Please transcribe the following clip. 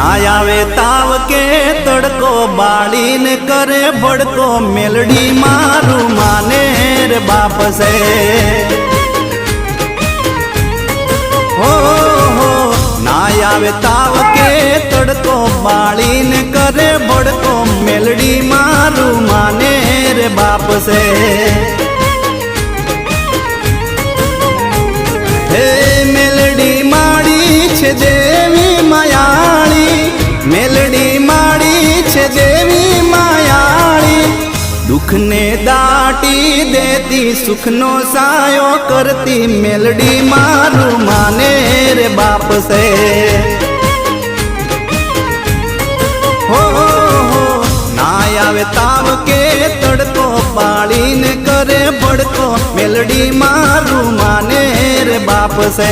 ના આવે તાવ કે તડકો બાળીને કરે ભડકો મેલડી મારું માને રે બાપ છે હો ના આવે તાવ કે તડકો બાળીને કરે ભડકો મેલડી મારું માને રે બાપ છે હે મેલડી માડી છે દેવી માયાળી મેલડી માડી છે દેવી માયાળી દુઃખને દાટી દેતી સુખનો સાયો કરતી મેલડી મારું માને રે બાપ છે હો ના આવે તાવ કે તડકો પાળીને કરે ભડકો મેલડી મારું માને રે બાપ છે